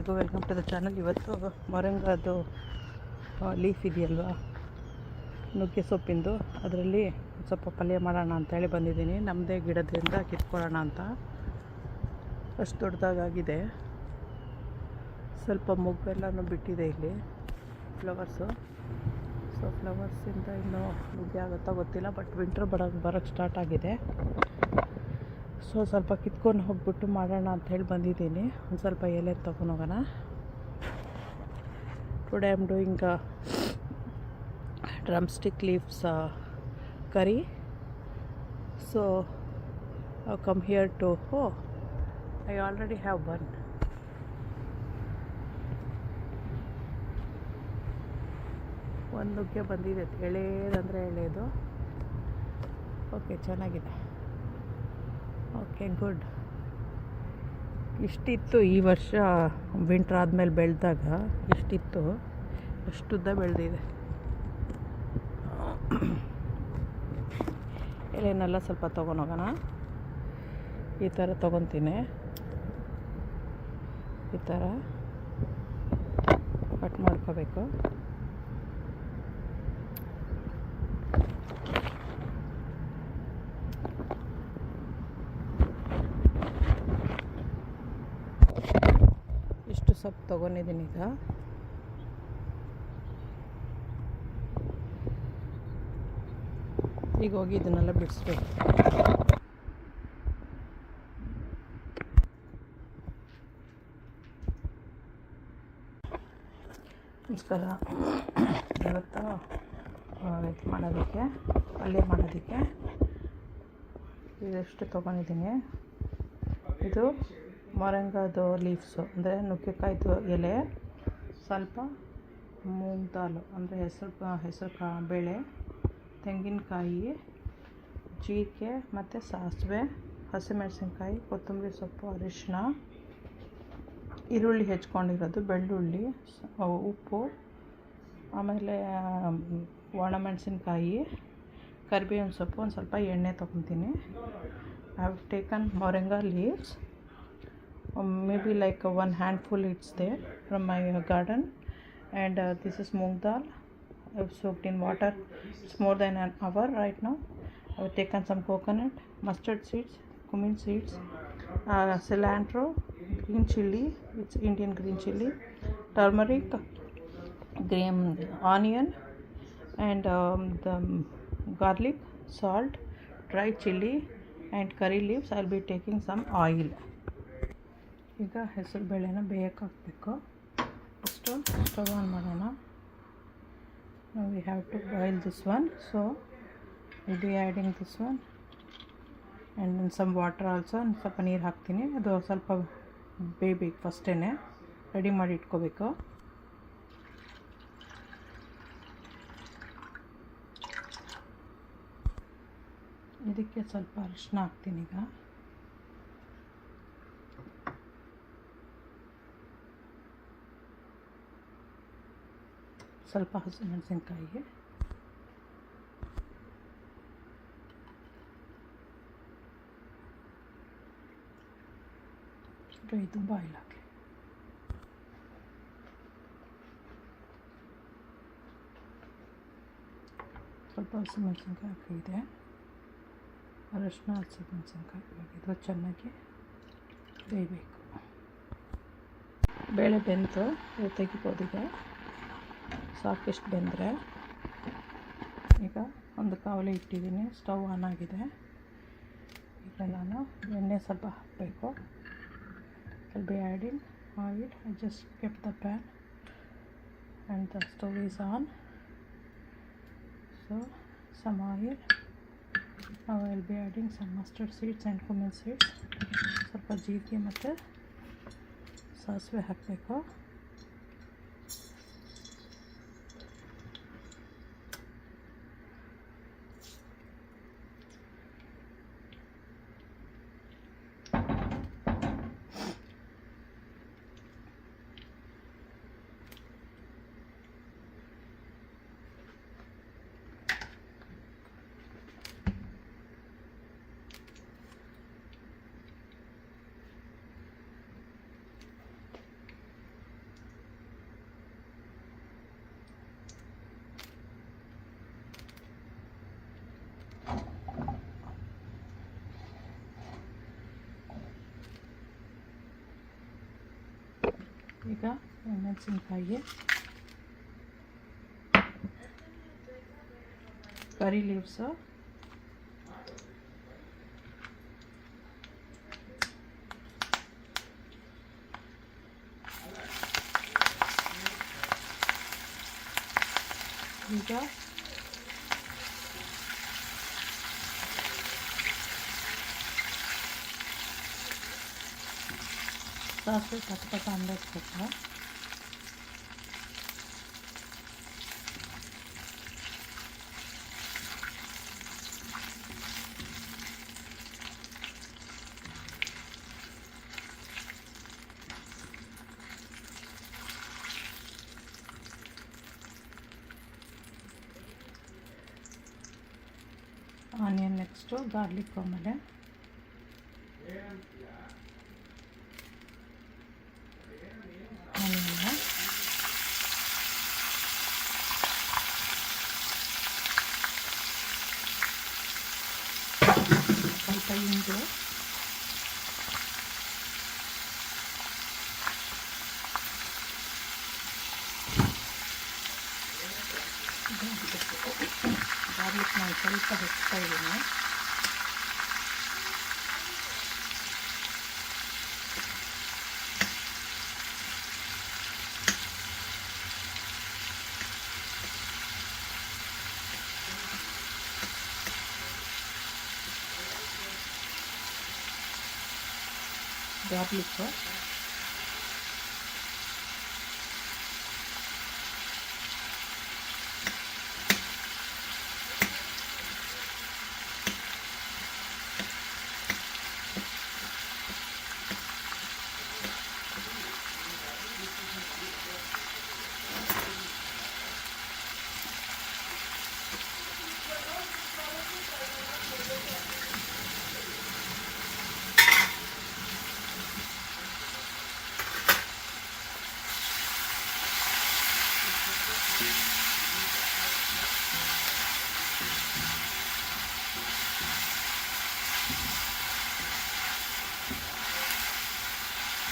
ಎಲ್ರಿಗೂ welcome to the channel. ಇವತ್ತು ಮೊರಿಂಗಾದು leaf ಇದೆಯಲ್ವಾ, ನುಗ್ಗೆ ಸೊಪ್ಪಿಂದು, ಅದರಲ್ಲಿ ಸ್ವಲ್ಪ ಪಲ್ಯ ಮಾಡೋಣ ಅಂತೇಳಿ ಬಂದಿದ್ದೀನಿ. ನಮ್ಮದೇ ಗಿಡದಿಂದ ಕಿತ್ಕೊಳ್ಳೋಣ ಅಂತ. ಅಷ್ಟು ದೊಡ್ಡದಾಗಿದೆ. ಸ್ವಲ್ಪ ಮೊಗ್ಗೆಲ್ಲನೂ ಬಿಟ್ಟಿದೆ ಇಲ್ಲಿ, ಫ್ಲವರ್ಸು. ಸೊ ಫ್ಲವರ್ಸಿಂದ ಇನ್ನೂ ನುಗ್ಗೆ ಆಗುತ್ತಾ ಗೊತ್ತಿಲ್ಲ, ಬಟ್ ವಿಂಟ್ರ್ ಬರೋಕ್ಕೆ ಸ್ಟಾರ್ಟ್ ಆಗಿದೆ. ಸೊ ಸ್ವಲ್ಪ ಕಿತ್ಕೊಂಡು ಹೋಗ್ಬಿಟ್ಟು ಮಾಡೋಣ ಅಂಥೇಳಿ ಬಂದಿದ್ದೀನಿ. ಒಂದು ಸ್ವಲ್ಪ ಎಲೆ ತೊಗೊಂಡು ಹೋಗೋಣ. Today I am doing drum stick leaves curry. So come here to I already have one. ಒಂದು ನುಗ್ಗೆ ಬಂದಿದೆ, ಎಳೆಯದಂದರೆ ಎಳೆಯದು. ಓಕೆ, ಚೆನ್ನಾಗಿದೆ. Okay, good. ಇಷ್ಟಿತ್ತು ಈ ವರ್ಷ, ವಿಂಟ್ರ್ ಆದಮೇಲೆ ಬೆಳೆದಾಗ ಇಷ್ಟಿತ್ತು. ಅಷ್ಟುದ್ದ ಬೆಳೆದಿದೆ. ಎಲೆನೆಲ್ಲ ಸ್ವಲ್ಪ ತೊಗೊಂಡೋಗೋಣ. ಈ ಥರ ತೊಗೊತೀನಿ. ಈ ಥರ ಕಟ್ ಮಾಡ್ಕೋಬೇಕು. ಇಷ್ಟು ಸೊಪ್ಪು ತೊಗೊಂಡಿದ್ದೀನಿ. ಈಗ ಹೋಗಿ ಇದನ್ನೆಲ್ಲ ಬಿಡಿಸ್ಬೇಕು. ನಮಸ್ಕಾರ. ಇವತ್ತು ಇದು ಮಾಡೋದಕ್ಕೆ, ಪಲ್ಯ ಮಾಡೋದಕ್ಕೆ ಇದಷ್ಟು ತೊಗೊಂಡಿದ್ದೀನಿ. ಇದು ಮೊರಿಂಗಾದು ಲೀವ್ಸು, ಅಂದರೆ ನುಗ್ಗೆಕಾಯ್ದು ಎಲೆ, ಸ್ವಲ್ಪ ಮೂಂಗ್ ದಾಲು ಅಂದರೆ ಹೆಸರು ಬೇಳೆ, ತೆಂಗಿನಕಾಯಿ, ಜೀರಿಗೆ ಮತ್ತು ಸಾಸಿವೆ, ಹಸಿಮೆಣಸಿನ್ಕಾಯಿ, ಕೊತ್ತಂಬರಿ ಸೊಪ್ಪು, ಅರಿಶಿನ, ಈರುಳ್ಳಿ ಹೆಚ್ಕೊಂಡಿರೋದು, ಬೆಳ್ಳುಳ್ಳಿ, ಉಪ್ಪು, ಆಮೇಲೆ ಒಣಮೆಣಸಿನ್ಕಾಯಿ, ಕರಿಬೇವಿನ ಸೊಪ್ಪು, ಒಂದು ಸ್ವಲ್ಪ ಎಣ್ಣೆ ತೊಗೊತೀನಿ. I have taken moringa leaves, maybe like one handful it's there from my garden, and this is moong dal. I've soaked in water. It's more than an hour right now. I've taken some coconut, mustard seeds, cumin seeds, cilantro, green chili, it's Indian green chili, turmeric, green onion, and the garlic, salt, dry chili, and curry leaves. I'll be taking some oil. ಈಗ ಹೆಸರು ಬೇಳೆನ ಬೇಯಕ್ಕೆ ಹಾಕಬೇಕು. First stove on ಮಾಡೋಣ. We have to boil this one. So will be adding this one and some water also. ಸ್ವಲ್ಪ ನೀರು ಹಾಕ್ತೀನಿ. ಅದು ಸ್ವಲ್ಪ ಬೇಯಬೇಕು. ಫಸ್ಟೇ ರೆಡಿ ಮಾಡಿ ಇಟ್ಕೋಬೇಕು. ಇದಕ್ಕೆ ಸ್ವಲ್ಪ ಅರಿಶಿನ ಹಾಕ್ತೀನಿ. ಈಗ ಸ್ವಲ್ಪ ಹಸಿಮೆಣಸಿನ್ಕಾಯಿ, ಇದು ಬಾಯ್ಲ್ ಹಾಕಿ. ಸ್ವಲ್ಪ ಹಸಿಮೆಣಸಿನ್ಕಾಯಿ ಹಾಕಿದೆ, ಅರಶಿನ, ಹಸಿಮೆಣಸಿನ್ಕಾಯಿ ಇದು ಚೆನ್ನಾಗಿ ಬೇಯಬೇಕು. ಬೇಳೆ ಬೆಂತು, ತೆಗಿಬೋದಿದೆ. ಸಾಕಿಷ್ಟು ಬೆಂದರೆ ಈಗ ಒಂದು ಕಾವಲಿ ಇಟ್ಟಿದ್ದೀನಿ. ಸ್ಟವ್ ಆನ್ ಆಗಿದೆ. ಈಗ ನಾನು ಎಣ್ಣೆ ಸ್ವಲ್ಪ ಹಾಕಬೇಕು. I'll be adding oil. I just kept the pan and the stove is on. So some oil. Now I'll be adding some mustard seeds and cumin seeds. ಸ್ವಲ್ಪ ಜೀರಿಗೆ ಮತ್ತು ಸಾಸಿವೆ ಹಾಕಬೇಕು. ಈಗ ಮೆಣಸಿನ್ಕಾಯಿ, ಕರಿ ಲೀವ್ಸು, ಈಗ ಸಾಸಿವೆ ಪಟ ಅಂದಾಜ್ಬೇಕು. ಆನಿಯನ್, ನೆಕ್ಸ್ಟು ಗಾರ್ಲಿಕ್, ಆಮೇಲೆ ಆನಿಯನ್ನ, ಸ್ವಲ್ಪ ಇಂಗು, ಗಾರ್ಲಿಕ್ ನಾನು ಸ್ವಲ್ಪ ಹೆಚ್ಚ್ತಾ ಇದ್ದೀನಿ. ಗಾರ್ಲಿಕ್ಕು,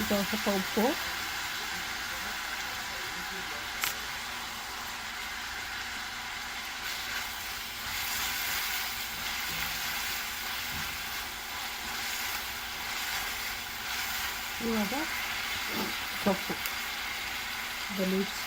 ಈಗ ಸ್ವಲ್ಪ ಉಪ್ಪು, ಇವಾಗ ಸೊಪ್ಪು, ಲೀವ್ಸ್,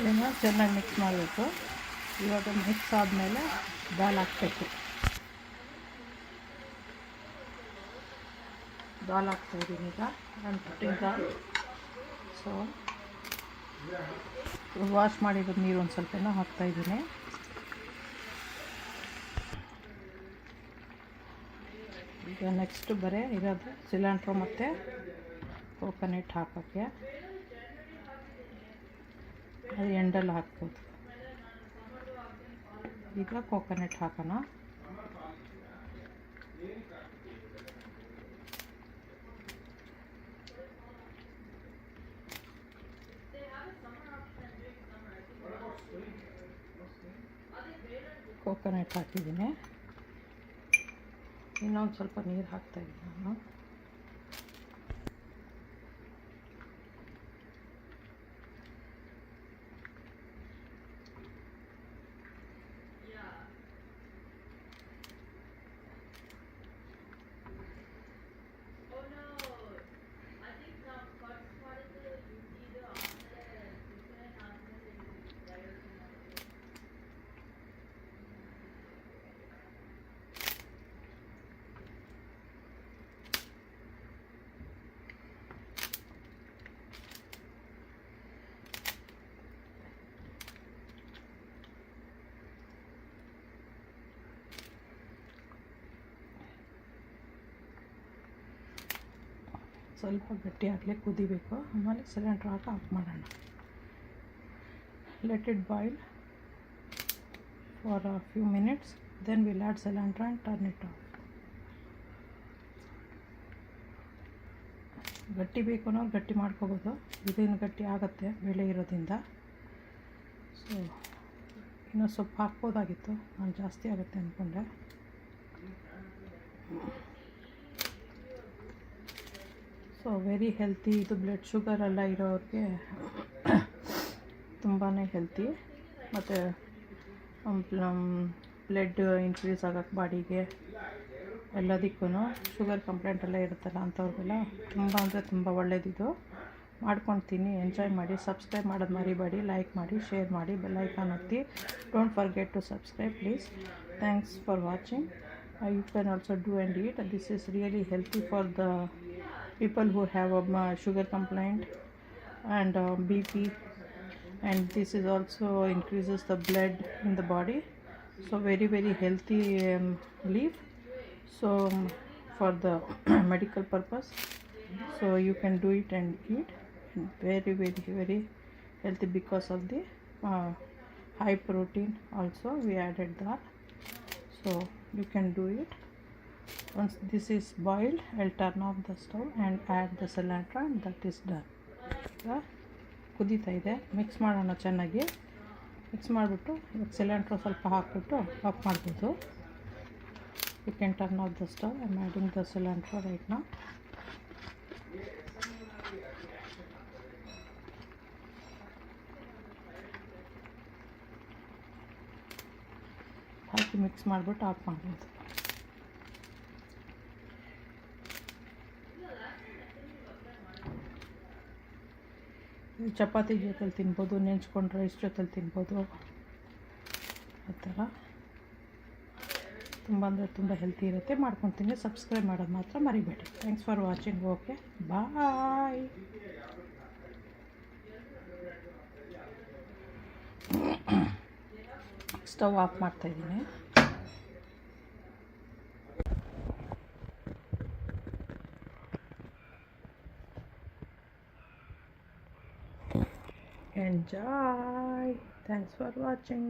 ಇದನ್ನು ಚೆನ್ನಾಗಿ ಮಿಕ್ಸ್ ಮಾಡಬೇಕು. ಇವಾಗ ಮಿಕ್ಸ್ ಆದಮೇಲೆ ದಾಲ್ ಹಾಕಬೇಕು. ದಾಲ್ ಹಾಕ್ತಾಯಿದ್ದೀನಿ. ಈಗ ನಾನು ಪುಟ್ಟಿಂಗ್ ದಾಲ್. ಸೊ ವಾಶ್ ಮಾಡಿರೋ ನೀರು ಒಂದು ಸ್ವಲ್ಪನೂ ಹಾಕ್ತಾಯಿದ್ದೀನಿ. ಈಗ ನೆಕ್ಸ್ಟು ಬರೀ ಇರೋದು ಸಿಲಾಂಟ್ರೋ ಮತ್ತು ಕೋಕೋನಟ್ ಹಾಕೋಕ್ಕೆ. ಅದು ಎಂಡಲ್ಲಿ ಹಾಕ್ಬೋದು. ಈಗ ಕೋಕೋನಟ್ ಹಾಕೋಣ. ಕೋಕೋನಟ್ ಹಾಕಿದ್ದೀನಿ. ಇನ್ನೊಂದು ಸ್ವಲ್ಪ ನೀರು ಹಾಕ್ತಾಯಿದ್ದೀನಿ ನಾನು. ಸ್ವಲ್ಪ ಗಟ್ಟಿ ಆಗಲಿ ಕುದಿಬೇಕು. ಆಮೇಲೆ ಸಿಲಿಂಡ್ರ್ ಹಾಕಿ ಆಫ್ ಮಾಡೋಣ. Let it boil for a few minutes, then we'll add cilantro and turn it off. ಗಟ್ಟಿ ಬೇಕು ಅನ್ನೋರು ಗಟ್ಟಿ ಮಾಡ್ಕೋಬೋದು. ಇದೇನು ಗಟ್ಟಿ ಆಗುತ್ತೆ ಬೇಳೆ ಇರೋದ್ರಿಂದ. ಸೊ ಇನ್ನೂ ಸ್ವಲ್ಪ ಹಾಕ್ಬೋದಾಗಿತ್ತು, ನಾನು ಜಾಸ್ತಿ ಆಗುತ್ತೆ ಅಂದ್ಕೊಂಡೆ. ಸೊ ವೆರಿ ಹೆಲ್ತಿ ಇದು. ಬ್ಲಡ್ ಶುಗರ್ ಎಲ್ಲ ಇರೋರಿಗೆ ತುಂಬಾ ಹೆಲ್ತಿ. ಮತ್ತು ಬ್ಲಡ್ ಇನ್ಕ್ರೀಸ್ ಆಗೋಕ್ಕೆ ಬಾಡಿಗೆ ಎಲ್ಲದಕ್ಕೂ, ಶುಗರ್ ಕಂಪ್ಲೇಂಟ್ ಎಲ್ಲ ಇರುತ್ತಲ್ಲ ಅಂಥವ್ರಿಗೆಲ್ಲ ತುಂಬ ಅಂದರೆ ತುಂಬ ಒಳ್ಳೆಯದಿದು. ಮಾಡ್ಕೊಳ್ತೀನಿ, ಎಂಜಾಯ್ ಮಾಡಿ. ಸಬ್ಸ್ಕ್ರೈಬ್ ಮಾಡೋದು ಮರಿಬೇಡಿ. ಲೈಕ್ ಮಾಡಿ, ಶೇರ್ ಮಾಡಿ, ಬೆಲ್ ಐಕಾನ್ ಒತ್ತಿ. Don't forget to subscribe please. Thanks for watching. You can also do and eat. This is really healthy for the people who have a sugar complaint and BP, and this is also increases the blood in the body. So very very healthy leaf. So for the medical purpose, so you can do it and eat. And very very very healthy because of the high protein also we added that. So you can do it. Once this is boiled, I'll turn off the stove and add the cilantro and that is done. ಕುದೀತಾ ಇದೆ, mix ಮಾಡೋಣ ಚೆನ್ನಾಗಿ. Mix ಮಾಡಿಬಿಟ್ಟು ಇವಾಗ cylinder ಸ್ವಲ್ಪ ಹಾಕ್ಬಿಟ್ಟು off ಮಾಡ್ಬೋದು. You can turn off the stove. I am adding the cilantro right now. ಹಾಕಿ ಮಿಕ್ಸ್ ಮಾಡಿಬಿಟ್ಟು ಆಫ್ ಮಾಡ್ಬೋದು. ಚಪಾತಿ ಜೊತೆಲಿ ತಿನ್ಬೋದು, ನೆಂಚ್ಕೊಂಡು ರೈಸ್ ಜೊತೆಲಿ ತಿನ್ಬೋದು. ಆ ಥರ ತುಂಬ ಅಂದರೆ ತುಂಬ ಹೆಲ್ತಿ ಇರುತ್ತೆ. ಮಾಡ್ಕೊತೀನಿ. ಸಬ್ಸ್ಕ್ರೈಬ್ ಮಾಡೋದು ಮಾತ್ರ ಮರಿಬೇಡಿ. Thanks for watching. Okay, bye. Stove off ಮಾಡ್ತಾಯಿದ್ದೀನಿ. Enjoy. Thanks for watching.